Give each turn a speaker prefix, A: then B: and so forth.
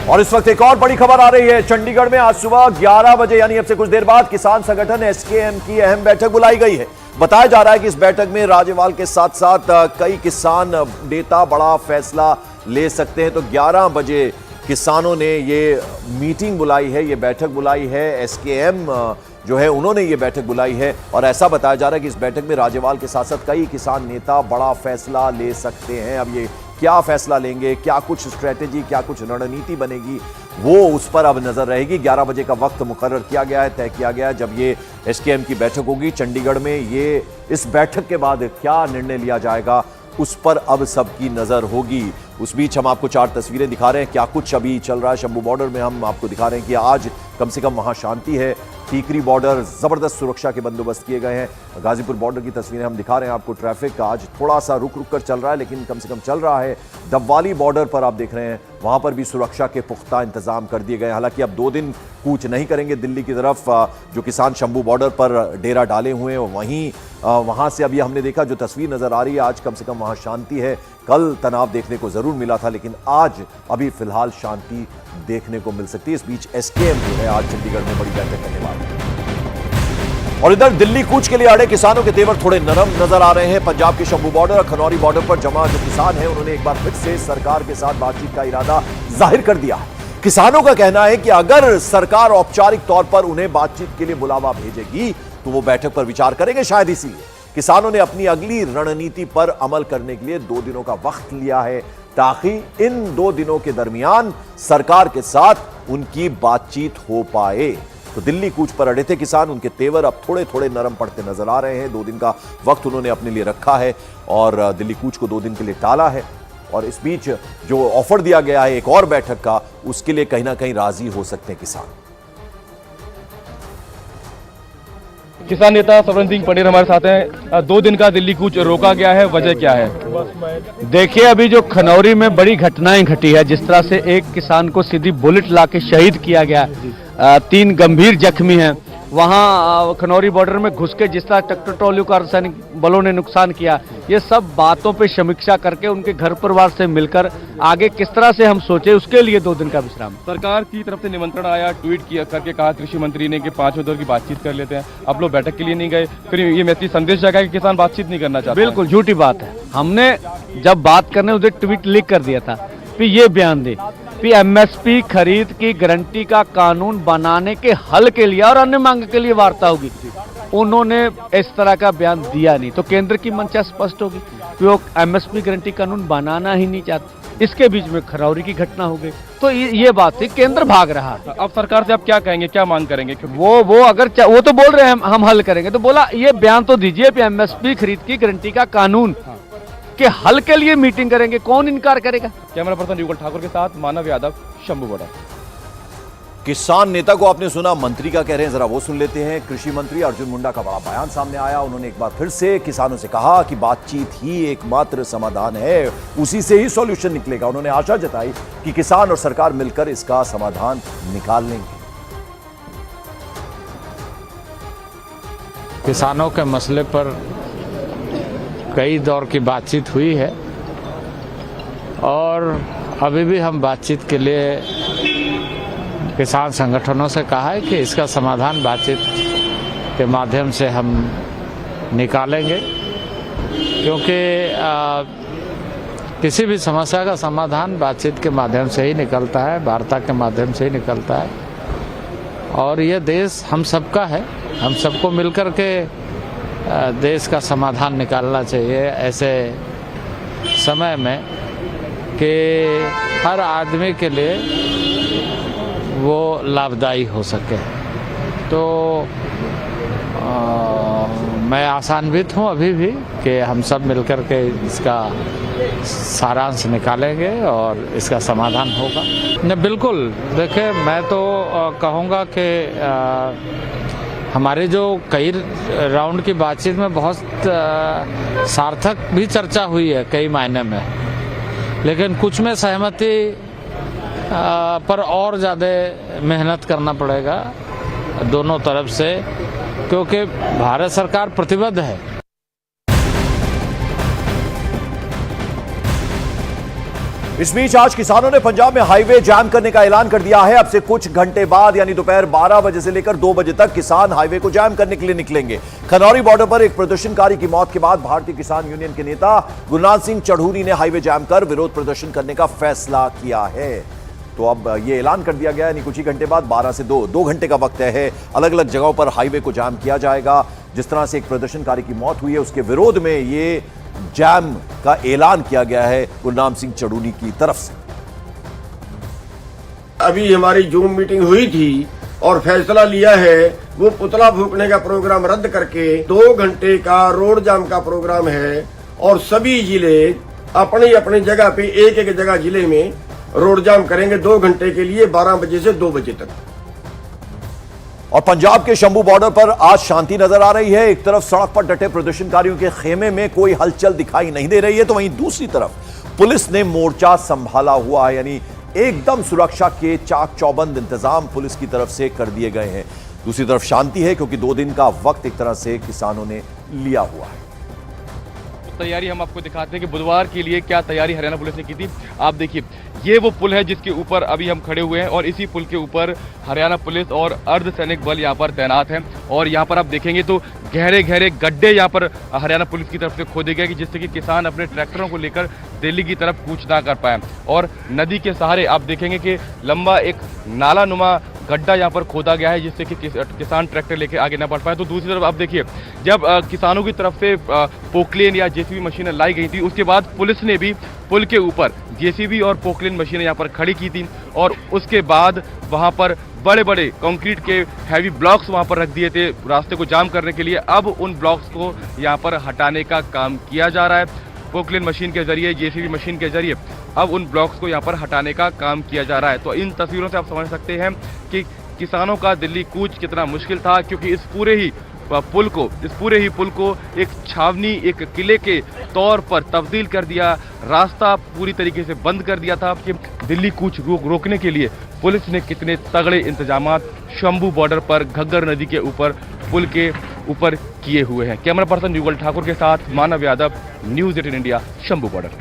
A: और इस वक्त एक और बड़ी खबर आ रही है। चंडीगढ़ में आज सुबह 11 बजे यानी अब से कुछ देर बाद किसान संगठन एसकेएम की अहम बैठक बुलाई गई है। बताया जा रहा है कि इस बैठक में राज्यपाल के साथ साथ कई किसान नेता बड़ा फैसला ले सकते हैं। तो 11 बजे किसानों ने ये मीटिंग बुलाई है, ये बैठक बुलाई है। एसकेएम जो है उन्होंने ये बैठक बुलाई है और ऐसा बताया जा रहा है कि इस बैठक में राज्यपाल के साथ साथ कई किसान नेता बड़ा फैसला ले सकते हैं। अब ये क्या फैसला लेंगे, क्या कुछ स्ट्रेटेजी, क्या कुछ रणनीति बनेगी, वो उस पर अब नजर रहेगी। 11 बजे का वक्त मुकर्रर किया गया है, तय किया गया है जब ये एसकेएम की बैठक होगी चंडीगढ़ में। ये इस बैठक के बाद क्या निर्णय लिया जाएगा उस पर अब सबकी नजर होगी। उस बीच हम आपको 4 तस्वीरें दिखा रहे हैं क्या कुछ अभी चल रहा है शंभू बॉर्डर में। हम आपको दिखा रहे हैं कि आज कम से कम वहां शांति है। टीकरी बॉर्डर जबरदस्त सुरक्षा के बंदोबस्त किए गए हैं। गाजीपुर बॉर्डर की तस्वीरें हम दिखा रहे हैं आपको। ट्रैफिक आज थोड़ा सा रुक रुक कर चल रहा है लेकिन कम से कम चल रहा है। डबवाली बॉर्डर पर आप देख रहे हैं वहां पर भी सुरक्षा के पुख्ता इंतजाम कर दिए गए। हालांकि अब 2 दिन कूच नहीं करेंगे दिल्ली की तरफ। जो किसान शंभू बॉर्डर पर डेरा डाले हुए हैं वहीं वहां से अभी हमने देखा जो तस्वीर नजर आ रही है, आज कम से कम वहां शांति है। कल तनाव देखने को जरूर मिला था लेकिन आज अभी फिलहाल शांति देखने को मिल सकती है। इस बीच एसकेएम जो है आज चंडीगढ़ में बड़ी बैठक करने वाली है। और इधर दिल्ली कूच के लिए अड़े किसानों के तेवर थोड़े नरम नजर आ रहे हैं। पंजाब के शंभू बॉर्डर और खनौरी बॉर्डर पर जमा जो किसान हैं उन्होंने एक बार फिर से सरकार के साथ बातचीत का इरादा जाहिर कर दिया है। किसानों का कहना है कि अगर सरकार औपचारिक तौर पर उन्हें बातचीत के लिए बुलावा भेजेगी तो वो बैठक पर विचार करेंगे। शायद इसीलिए किसानों ने अपनी अगली रणनीति पर अमल करने के लिए 2 दिनों का वक्त लिया है ताकि इन 2 दिनों के दरमियान सरकार के साथ उनकी बातचीत हो पाए। तो दिल्ली कूच पर अड़े थे किसान, उनके तेवर अब थोड़े थोड़े नरम पड़ते नजर आ रहे हैं। 2 दिन का वक्त उन्होंने अपने लिए रखा है और दिल्ली कूच को 2 दिन के लिए टाला है। और इस बीच जो ऑफर दिया गया है एक और बैठक का, उसके लिए कहीं ना कहीं राजी हो सकते हैं किसान।
B: किसान नेता सवर्ण सिंह पटेल हमारे साथ हैं। 2 दिन का दिल्ली कूच रोका गया है, वजह क्या है?
C: देखिए, अभी जो खनौरी में बड़ी घटनाएं घटी है, जिस तरह से एक किसान को सीधी बुलेट लाके शहीद किया गया, 3 गंभीर जख्मी हैं। वहां खनौरी बॉर्डर में घुस के जिस तरह ट्रैक्टर ट्रॉलियों का अर्धसैनिक बलों ने नुकसान किया, ये सब बातों पे समीक्षा करके उनके घर परिवार से मिलकर आगे किस तरह से हम सोचे उसके लिए 2 दिन का विश्राम।
B: सरकार की तरफ से निमंत्रण आया, ट्वीट किया करके कहा कृषि मंत्री ने कि 5वें दौर की बातचीत कर लेते हैं। आप लोग बैठक के लिए नहीं गए, फिर ये मैसेज संदेश जगह कि किसान बातचीत नहीं करना चाहते।
C: बिल्कुल झूठी बात है। हमने जब बात करने उसे ट्वीट लिख कर दिया था, फिर ये बयान दे कि एमएसपी खरीद की गारंटी का कानून बनाने के हल के लिए और अन्य मांग के लिए वार्ता होगी। उन्होंने इस तरह का बयान दिया नहीं, तो केंद्र की मंशा स्पष्ट होगी कि वो एमएसपी गारंटी कानून बनाना ही नहीं चाहते। इसके बीच में खरौरी की घटना हो गई, तो ये बात थी केंद्र भाग रहा है।
B: अब सरकार से आप क्या कहेंगे, क्या मांग करेंगे?
C: वो अगर वो तो बोल रहे हैं हम हल करेंगे, तो बोला ये बयान तो दीजिए एमएसपी खरीद की गारंटी का कानून के हल के लिए मीटिंग करेंगे, कौन इनकार करेगा?
B: कैमरा पर्सन युगल ठाकुर के साथ मानव यादव, शंभू बॉर्डर।
A: किसान नेता को आपने सुना, मंत्री का कह रहे हैं, जरा वो सुन लेते हैं। कृषि मंत्री अर्जुन मुंडा का बड़ा बयान सामने आया। उन्होंने एक बार फिर से किसानों से कहा कि बातचीत ही एकमात्र समाधान है, उसी से ही सॉल्यूशन निकलेगा। उन्होंने आशा जताई कि किसान और सरकार मिलकर इसका समाधान निकाल लेंगे।
D: किसानों के मसले पर कई दौर की बातचीत हुई है और अभी भी हम बातचीत के लिए किसान संगठनों से कहा है कि इसका समाधान बातचीत के माध्यम से हम निकालेंगे, क्योंकि किसी भी समस्या का समाधान बातचीत के माध्यम से ही निकलता है, वार्ता के माध्यम से ही निकलता है। और ये देश हम सबका है, हम सबको मिलकर के देश का समाधान निकालना चाहिए ऐसे समय में कि हर आदमी के लिए वो लाभदायी हो सके। तो मैं आशान्वित हूँ अभी भी कि हम सब मिलकर के इसका सारांश निकालेंगे और इसका समाधान होगा। नहीं, बिल्कुल। देखिए, मैं तो कहूँगा कि हमारे जो कई राउंड की बातचीत में बहुत सार्थक भी चर्चा हुई है कई मायने में, लेकिन कुछ में सहमति पर और ज़्यादा मेहनत करना पड़ेगा दोनों तरफ से, क्योंकि भारत सरकार प्रतिबद्ध है।
A: इस बीच आज किसानों ने पंजाब में हाईवे जाम करने का ऐलान कर दिया है। अब से कुछ घंटे बाद यानी दोपहर 12 बजे से लेकर 2 बजे तक किसान हाईवे को जाम करने के लिए निकलेंगे। खनौरी बॉर्डर पर एक प्रदर्शनकारी की मौत के बाद भारतीय किसान यूनियन के नेता गुरनाम सिंह चढ़ूरी ने हाईवे जाम कर विरोध प्रदर्शन करने का फैसला किया है। तो अब ये ऐलान कर दिया गया यानी कुछ ही घंटे बाद 12 से 2 घंटे का वक्त है। अलग अलग जगहों पर हाईवे को जाम किया जाएगा। जिस तरह से एक प्रदर्शनकारी की मौत हुई है उसके विरोध में ये जैम का ऐलान किया गया है गुरनाम सिंह चढ़ूरी की तरफ से।
E: अभी हमारी जूम मीटिंग हुई थी और फैसला लिया है वो पुतला फूकने का प्रोग्राम रद्द करके 2 घंटे का रोड जाम का प्रोग्राम है और सभी जिले अपनी अपनी जगह पे एक एक जगह जिले में रोड जाम करेंगे 2 घंटे के लिए 12 बजे से 2 बजे तक।
A: और पंजाब के शंभू बॉर्डर पर आज शांति नजर आ रही है। एक तरफ सड़क पर डटे प्रदर्शनकारियों के खेमे में कोई हलचल दिखाई नहीं दे रही है तो वहीं दूसरी तरफ पुलिस ने मोर्चा संभाला हुआ है यानी एकदम सुरक्षा के चाक चौबंद इंतजाम पुलिस की तरफ से कर दिए गए हैं। दूसरी तरफ शांति है क्योंकि 2 दिन का वक्त एक तरह से किसानों ने लिया हुआ है।
B: तैयारी हम आपको दिखाते हैं कि बुधवार के लिए क्या तैयारी हरियाणा पुलिस ने की थी। आप देखिए ये वो पुल है जिसके ऊपर अभी हम खड़े हुए हैं और इसी पुल के ऊपर हरियाणा पुलिस और अर्धसैनिक बल यहाँ पर तैनात हैं और यहाँ पर आप देखेंगे तो गहरे गहरे गड्ढे यहाँ पर हरियाणा पुलिस की तरफ से खोदे गए कि जिससे कि किसान अपने ट्रैक्टरों को लेकर दिल्ली की तरफ कूच ना कर पाए। और नदी के सहारे आप देखेंगे कि लंबा एक नाला नुमा गड्ढा यहाँ पर खोदा गया है जिससे कि किसान ट्रैक्टर लेके आगे ना बढ़ पाए। तो दूसरी तरफ आप देखिए जब किसानों की तरफ से पोकलेन या जेसीबी मशीनें लाई गई थी उसके बाद पुलिस ने भी पुल के ऊपर जेसीबी और पोकलेन मशीनें यहाँ पर खड़ी की थी और उसके बाद वहाँ पर बड़े बड़े कंक्रीट के हैवी ब्लॉक्स वहाँ पर रख दिए थे रास्ते को जाम करने के लिए। अब उन ब्लॉक्स को यहाँ पर हटाने का काम किया जा रहा है पोकलेन मशीन के जरिए, जेसीबी मशीन के जरिए अब उन ब्लॉक्स को यहाँ पर हटाने का काम किया जा रहा है। तो इन तस्वीरों से आप समझ सकते हैं कि किसानों का दिल्ली कूच कितना मुश्किल था क्योंकि इस पूरे ही पुल को एक छावनी, एक किले के तौर पर तब्दील कर दिया, रास्ता पूरी तरीके से बंद कर दिया था कि दिल्ली कूच रोकने के लिए पुलिस ने कितने तगड़े इंतजामात शंभू बॉर्डर पर घग्गर नदी के ऊपर पुल के ऊपर किए हुए हैं। कैमरा पर्सन युगल ठाकुर के साथ Manav Yadav, news 18 India, Shambhu border.